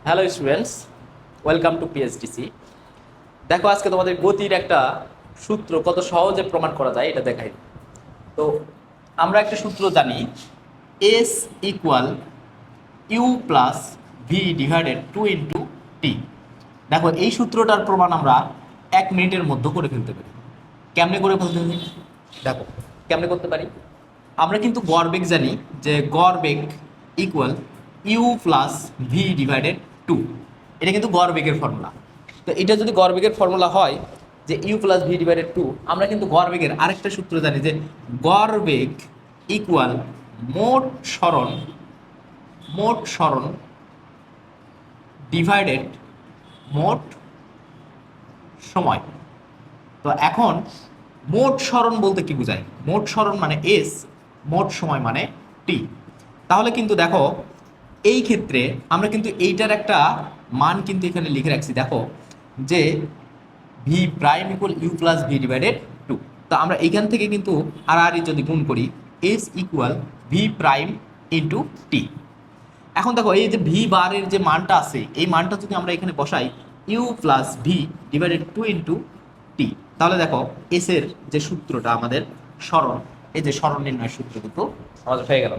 Hello students, welcome to PSDC. দেখো, আজকে তোমাদের গতির একটা সূত্র কত সহজে প্রমাণ করা যায় এটা দেখাই। তো আমরা একটা সূত্র জানি, S equal U plus V divided 2 × T. দেখো, এই সূত্রটার প্রমাণ আমরা 1 মিনিটের মধ্যে করে ফেলতে পারি। কেমনে করে ফেলতে পারি? দেখো কেমনে করতে পারি। আমরা কিন্তু গড় বেগ জানি যে গড় বেগ equal U plus V divided 2। এটা কিন্তু গড় বেগের ফর্মুলা। তো এটা যদি গড় বেগের ফর্মুলা হয় যে ইউ প্লাস ভি ডিভাইডেড 2, আমরা কিন্তু গড় বেগের আরেকটা সূত্র জানি যে গড় বেগ ইকুয়াল মোট সরণ ডিভাইডেড মোট সময়। তো এখন মোট সরণ বলতে কি বোঝায়? মোট সরণ মানে এস, মোট সময় মানে টি। তাহলে কিন্তু দেখো, এই ক্ষেত্রে আমরা কিন্তু এইটার একটা মান কিন্তু এখানে লিখে রাখছি। দেখো যে V prime equal U plus V divided 2। তো আমরা এইখান থেকে কিন্তু আর যদি গুণ করি, S equal V prime into T. এখন দেখো, এই যে ভি বারের যে মানটা আছে, এই মানটা যদি আমরা এখানে বসাই ইউ প্লাস ভি ডিভাইডেড 2 × টি, তাহলে দেখো এস এর যে সূত্রটা আমাদের সরণ, এই যে সরণ নির্ণয় সূত্র কিন্তু আমাদের হয়ে গেল।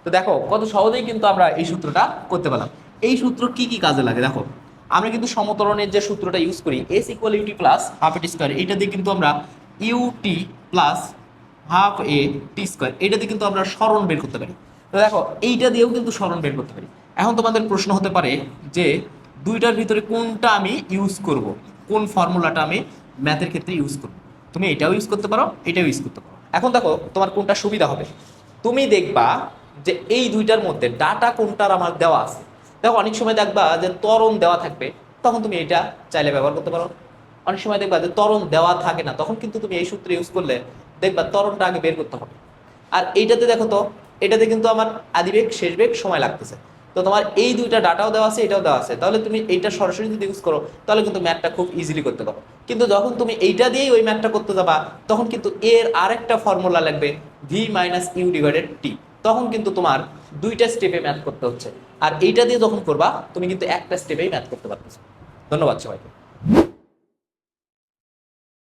তো দেখো কত সহজেই কিন্তু আমরা এই সূত্রটা করতে পারলাম। এই সূত্র কি কি কাজে লাগে দেখো, আমরা কিন্তু সমতরণের যে সূত্রটা ইউজ করি, S equal U T plus half A T square, এটা দিয়ে কিন্তু আমরা U T plus half A T square, এটা দিয়ে কিন্তু আমরা সরণ বের করতে পারি। তো দেখো, এইটা দিয়েও কিন্তু সরণ বের করতে পারি। এখন তোমাদের প্রশ্ন হতে পারে যে দুইটার ভিতরে কোনটা আমি ইউজ করব, কোন ফর্মুলাটা আমি ম্যাথের ক্ষেত্রে ইউজ করব। তুমি এটাও ইউজ করতে পারো, এটাও ইউজ করতে পারো। এখন দেখো তোমার কোনটা সুবিধা হবে। তুমি দেখবা যে এই দুইটার মধ্যে ডাটা কোনটার আমার দেওয়া আছে। দেখো, অনেক সময় দেখবা যে ত্বরণ দেওয়া থাকবে, তখন তুমি এটা চাইলে ব্যবহার করতে পারো। অনেক সময় দেখবা যে ত্বরণ দেওয়া থাকে না, তখন কিন্তু তুমি এই সূত্র ইউজ করলে দেখবা ত্বরণটা আগে বের করতে হবে। আর এইটাতে দেখো তো, এটাতে কিন্তু আমার আদি বেগ শেষ বেগ সময় লাগতেছে। তো তোমার এই দুইটা ডাটাও দেওয়া আছে, এটাও দেওয়া আছে, তাহলে তুমি এইটা সরাসরি যদি ইউজ করো তাহলে কিন্তু ম্যাথটা খুব ইজিলি করতে পারো। কিন্তু যখন তুমি এইটা দিয়েই ওই ম্যাথটা করতে যাবা, তখন কিন্তু এর আরেকটা ফর্মুলা লাগবে ভি মাইনাস ইউ ডিভাইডেড টি। তখন কিন্তু তোমার দুইটা স্টেপে ম্যাথ করতে হচ্ছে। আর এইটা দিয়ে যখন করবা তুমি কিন্তু একটা স্টেপেই ম্যাথ করতে পারতেছো। ধন্যবাদ সবাইকে।